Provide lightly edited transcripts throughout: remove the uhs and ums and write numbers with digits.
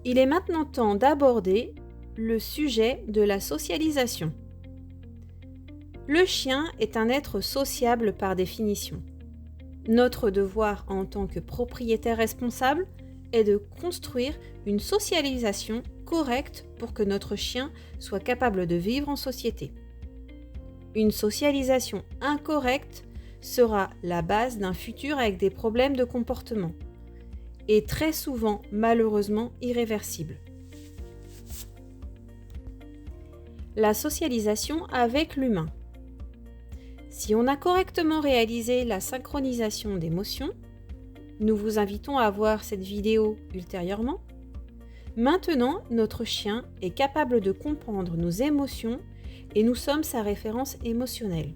Il est maintenant temps d'aborder le sujet de la socialisation. Le chien est un être sociable par définition. Notre devoir en tant que propriétaire responsable est de construire une socialisation correcte pour que notre chien soit capable de vivre en société. Une socialisation incorrecte sera la base d'un futur avec des problèmes de comportement et très souvent, malheureusement, irréversibles. La socialisation avec l'humain. Si on a correctement réalisé la synchronisation d'émotions, nous vous invitons à voir cette vidéo ultérieurement. Maintenant, notre chien est capable de comprendre nos émotions et nous sommes sa référence émotionnelle.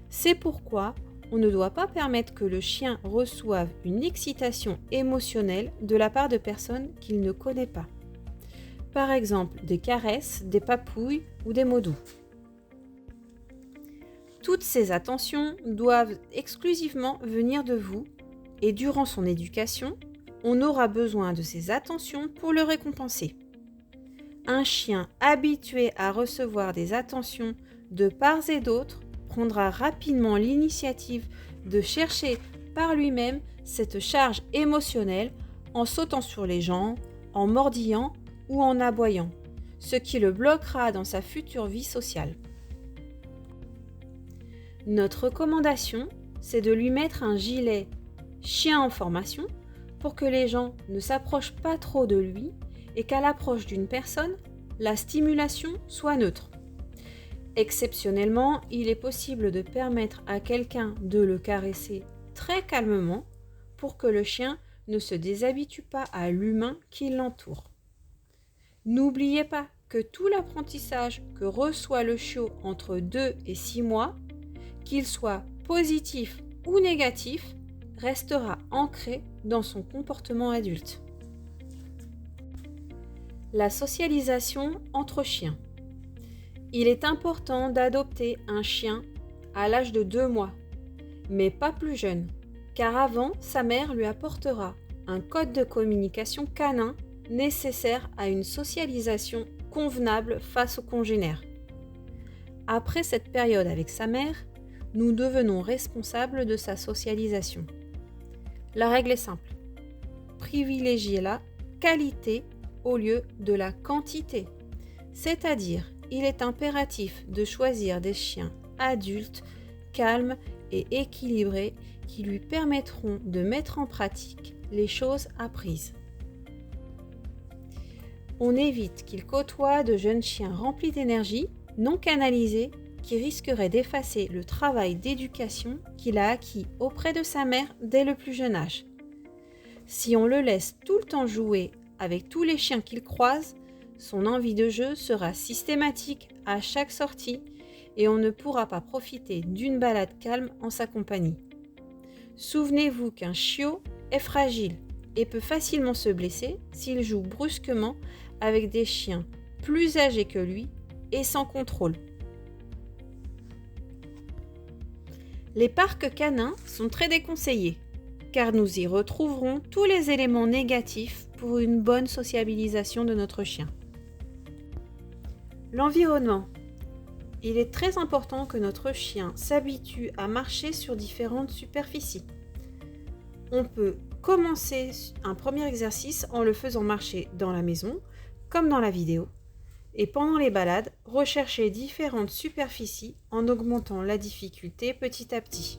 C'est pourquoi on ne doit pas permettre que le chien reçoive une excitation émotionnelle de la part de personnes qu'il ne connaît pas. Par exemple, des caresses, des papouilles ou des mots doux. Toutes ces attentions doivent exclusivement venir de vous et durant son éducation, on aura besoin de ces attentions pour le récompenser. Un chien habitué à recevoir des attentions de part et d'autre prendra rapidement l'initiative de chercher par lui-même cette charge émotionnelle en sautant sur les gens, en mordillant ou en aboyant, ce qui le bloquera dans sa future vie sociale. Notre recommandation, c'est de lui mettre un gilet chien en formation pour que les gens ne s'approchent pas trop de lui et qu'à l'approche d'une personne, la stimulation soit neutre. Exceptionnellement, il est possible de permettre à quelqu'un de le caresser très calmement pour que le chien ne se déshabitue pas à l'humain qui l'entoure. N'oubliez pas que tout l'apprentissage que reçoit le chiot entre 2 et 6 mois, qu'il soit positif ou négatif, restera ancré dans son comportement adulte. La socialisation entre chiens. Il est important d'adopter un chien à l'âge de 2 mois, mais pas plus jeune, car avant, sa mère lui apportera un code de communication canin nécessaire à une socialisation convenable face aux congénères. Après cette période avec sa mère, nous devenons responsables de sa socialisation. La règle est simple. Privilégiez la qualité au lieu de la quantité. C'est-à-dire, il est impératif de choisir des chiens adultes, calmes et équilibrés qui lui permettront de mettre en pratique les choses apprises. On évite qu'il côtoie de jeunes chiens remplis d'énergie, non canalisés, qui risqueraient d'effacer le travail d'éducation qu'il a acquis auprès de sa mère dès le plus jeune âge. Si on le laisse tout le temps jouer avec tous les chiens qu'il croise, son envie de jeu sera systématique à chaque sortie et on ne pourra pas profiter d'une balade calme en sa compagnie. Souvenez-vous qu'un chiot est fragile et peut facilement se blesser s'il joue brusquement avec des chiens plus âgés que lui et sans contrôle. Les parcs canins sont très déconseillés, car nous y retrouverons tous les éléments négatifs pour une bonne sociabilisation de notre chien. L'environnement. Il est très important que notre chien s'habitue à marcher sur différentes superficies. On peut commencer un premier exercice en le faisant marcher dans la maison, comme dans la vidéo, et pendant les balades, rechercher différentes superficies en augmentant la difficulté petit à petit.